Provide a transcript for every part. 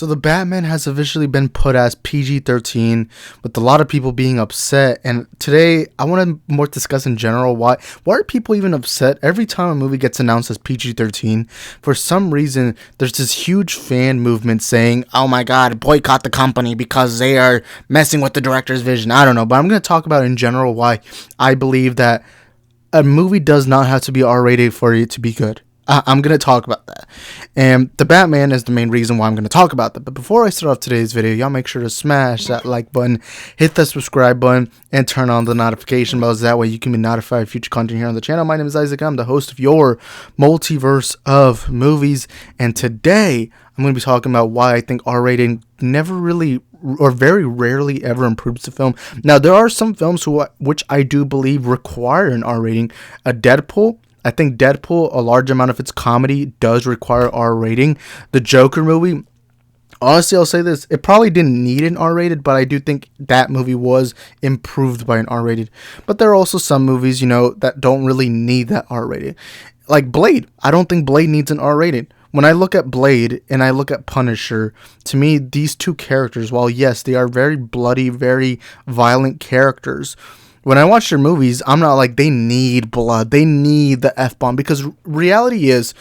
So the Batman has officially been put as PG-13, with a lot of people being upset. And today I want to more discuss in general why are people even upset every time a movie gets announced as PG-13. For some reason, there's this huge fan movement saying, "Oh my God, boycott the company because they are messing with the director's vision." I don't know, but I'm going to talk about in general why I believe that a movie does not have to be R-rated for it to be good. I'm going to talk about that. And the Batman is the main reason why I'm going to talk about that. But before I start off today's video, y'all make sure to smash that like button, hit the subscribe button, and turn on the notification bells. That way you can be notified of future content here on the channel. My name is Isaac. I'm the host of your multiverse of movies. And today I'm going to be talking about why I think R rating never really or very rarely ever improves the film. Now, there are some films which I do believe require an R rating. I think Deadpool, a large amount of its comedy does require R rating. The Joker movie, honestly, I'll say this, it probably didn't need an R rated, but I do think that movie was improved by an R rated. But there are also some movies, that don't really need that R rated. Like Blade. I don't think Blade needs an R rated. When I look at Blade and I look at Punisher, to me, these two characters, while yes, they are very bloody, very violent characters, when I watch their movies, I'm not like, they need blood, they need the F-bomb, because reality is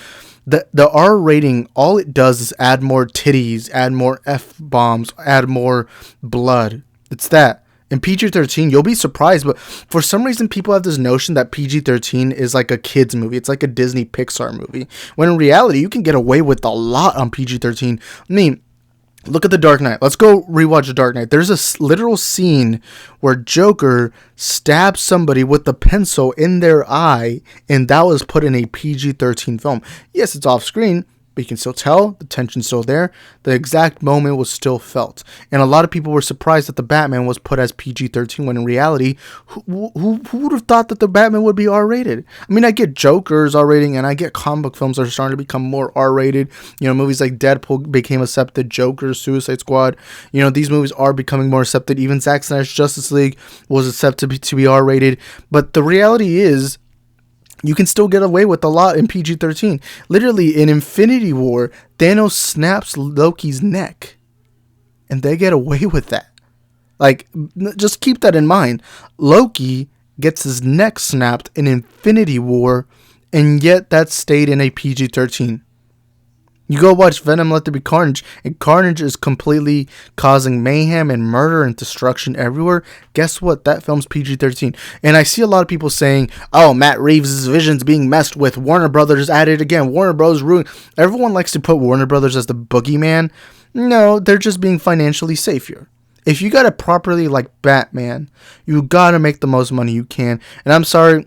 that the R rating, all it does is add more titties, add more F-bombs, add more blood. It's that. In PG-13, you'll be surprised, but for some reason, people have this notion that PG-13 is like a kid's movie. It's like a Disney Pixar movie. When in reality, you can get away with a lot on PG-13. I mean, look at The Dark Knight. Let's go rewatch The Dark Knight. There's a literal scene where Joker stabs somebody with a pencil in their eye, and that was put in a PG-13 film. Yes, it's off screen, but you can still tell the tension's still there. The exact moment was still felt. And a lot of people were surprised that the Batman was put as PG-13, when in reality, who would have thought that the Batman would be R-rated? I mean, I get Joker's R-rating, and I get comic book films are starting to become more R-rated. Movies like Deadpool became accepted, Joker, Suicide Squad. These movies are becoming more accepted. Even Zack Snyder's Justice League was accepted to be R-rated. But the reality is, you can still get away with a lot in PG-13. Literally, in Infinity War, Thanos snaps Loki's neck. And they get away with that. Like, just keep that in mind. Loki gets his neck snapped in Infinity War, and yet that stayed in a PG-13. You go watch Venom Let There Be Carnage, and Carnage is completely causing mayhem and murder and destruction everywhere. Guess what? That film's PG-13. And I see a lot of people saying, "Oh, Matt Reeves' vision's being messed with. Warner Brothers at it again. Warner Bros. Ruined." Everyone likes to put Warner Brothers as the boogeyman. No, they're just being financially safe here. If you got to properly like Batman, you got to make the most money you can. And I'm sorry.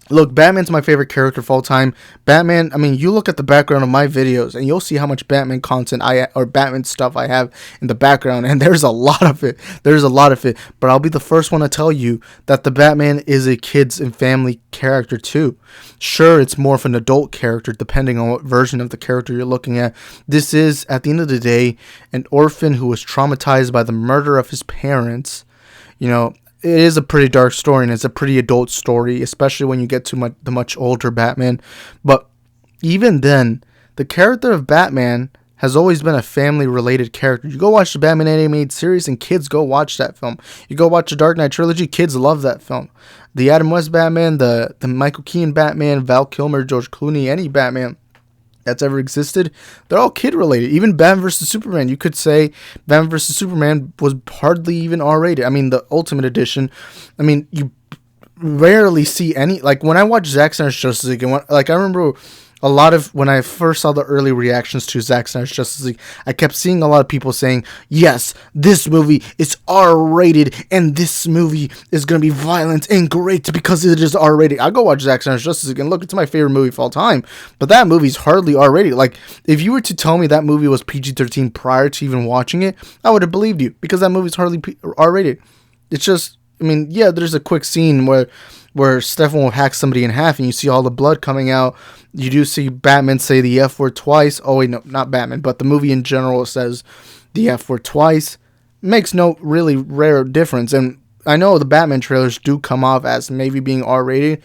Look, Batman's my favorite character of all time. Batman, I mean, you look at the background of my videos and you'll see how much Batman content or Batman stuff I have in the background, and there's a lot of it. But I'll be the first one to tell you that the Batman is a kids and family character too. Sure, it's more of an adult character depending on what version of the character you're looking at. This is, at the end of the day, an orphan who was traumatized by the murder of his parents. It is a pretty dark story, and it's a pretty adult story, especially when you get to the much older Batman. But even then, the character of Batman has always been a family-related character. You go watch the Batman animated series, and kids go watch that film. You go watch the Dark Knight trilogy, kids love that film. The Adam West Batman, the Michael Keaton Batman, Val Kilmer, George Clooney, any Batman that's ever existed, they're all kid related. Even Batman vs. Superman, you could say Batman vs. Superman was hardly even R-rated. I mean, the Ultimate Edition, I mean, you rarely see any, like, when I watch Zack Snyder's Justice League, and I remember a lot of, when I first saw the early reactions to Zack Snyder's Justice League, I kept seeing a lot of people saying, "Yes, this movie is R-rated, and this movie is going to be violent and great because it is R-rated." I go watch Zack Snyder's Justice League, and look, it's my favorite movie of all time, but that movie's hardly R-rated. Like, if you were to tell me that movie was PG-13 prior to even watching it, I would have believed you, because that movie's hardly R-rated. It's just, I mean, yeah, there's a quick scene where Stefan will hack somebody in half and you see all the blood coming out. You do see Batman say the F word twice. Oh, wait, no, not Batman, but the movie in general says the F word twice. Makes no really rare difference. And I know the Batman trailers do come off as maybe being R-rated.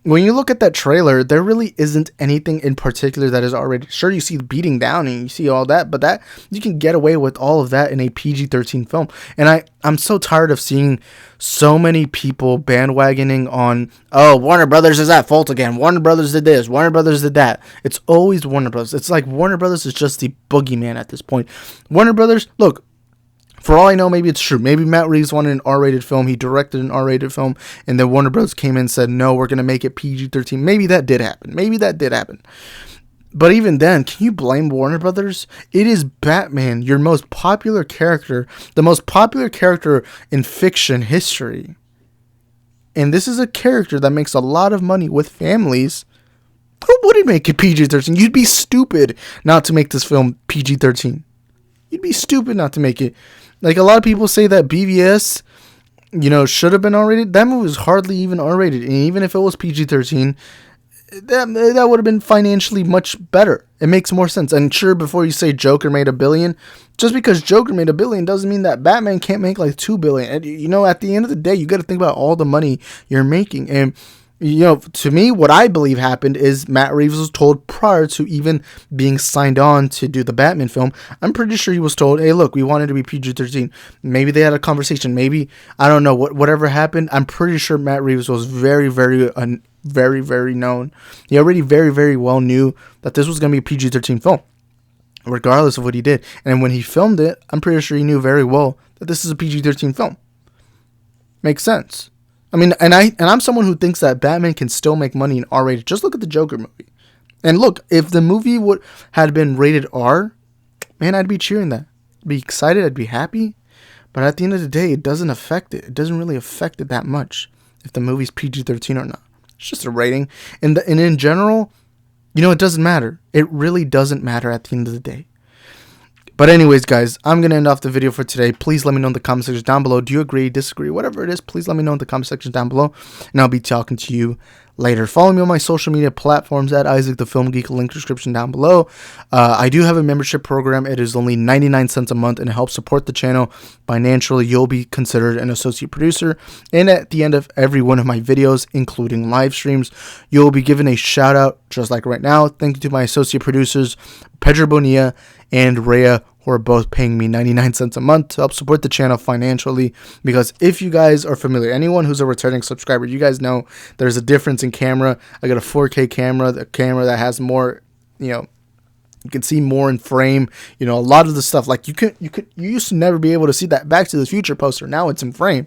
when you look at that trailer, there really isn't anything in particular that is already. Sure, you see the beating down and you see all that, but that you can get away with all of that in a PG-13 film. And I'm so tired of seeing so many people bandwagoning on, oh, Warner Brothers is at fault again. Warner Brothers did this. Warner Brothers did that. It's always Warner Brothers. It's like Warner Brothers is just the boogeyman at this point. Warner Brothers, look. For all I know, maybe it's true. Maybe Matt Reeves wanted an R-rated film. He directed an R-rated film, and then Warner Bros. Came in and said, no, we're going to make it PG-13. Maybe that did happen. But even then, can you blame Warner Brothers? It is Batman, your most popular character, the most popular character in fiction history. And this is a character that makes a lot of money with families. Who wouldn't make it PG-13? You'd be stupid not to make this film PG-13. You'd be stupid not to make it. Like, a lot of people say that BVS, should have been R-rated. That movie was hardly even R-rated. And even if it was PG-13, that would have been financially much better. It makes more sense. And sure, before you say Joker made $1 billion, just because Joker made $1 billion doesn't mean that Batman can't make like $2 billion. And, at the end of the day, you got to think about all the money you're making. And to me, what I believe happened is Matt Reeves was told prior to even being signed on to do the Batman film. I'm pretty sure he was told, hey, look, we wanted to be PG-13. Maybe they had a conversation. Maybe, I don't know, whatever happened. I'm pretty sure Matt Reeves was very, very, very, very known. He already very, very well knew that this was going to be a PG-13 film, regardless of what he did. And when he filmed it, I'm pretty sure he knew very well that this is a PG-13 film. Makes sense. I mean, and I'm someone who thinks that Batman can still make money in R-rated. Just look at the Joker movie. And look, if the movie had been rated R, man, I'd be cheering that. I'd be excited. I'd be happy. But at the end of the day, it doesn't affect it. It doesn't really affect it that much if the movie's PG-13 or not. It's just a rating. And in general, it doesn't matter. It really doesn't matter at the end of the day. But anyways, guys, I'm going to end off the video for today. Please let me know in the comment section down below. Do you agree, disagree, whatever it is, please let me know in the comment section down below. And I'll be talking to you later. Follow me on my social media platforms at Isaac the Film Geek, link description down below. I do have a membership program. It is only 99 cents a month and it helps support the channel financially. You'll be considered an associate producer. And at the end of every one of my videos, including live streams, you'll be given a shout out just like right now. Thank you to my associate producers, Pedro Bonilla and Rhea, who are both paying me 99 cents a month to help support the channel financially. Because if you guys are familiar, anyone who's a returning subscriber, you guys know there's a difference in camera. I got a 4K camera, the camera that has more, you can see more in frame. A lot of the stuff, like you used to never be able to see that Back to the Future poster. Now it's in frame.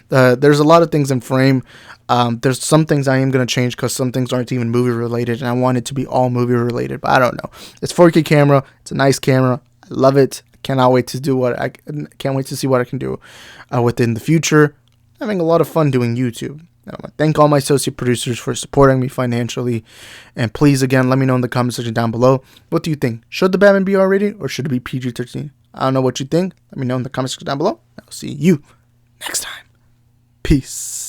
There's a lot of things in frame. There's some things I am going to change because some things aren't even movie related and I want it to be all movie related, but I don't know. It's 4K camera. It's a nice camera. I love it. I can't wait to see what I can do within the future. I'm having a lot of fun doing YouTube. I want to thank all my associate producers for supporting me financially. And please, again, let me know in the comment section down below. What do you think? Should the Batman be R-rated or should it be PG-13? I don't know what you think. Let me know in the comment section down below. I'll see you next time. Peace.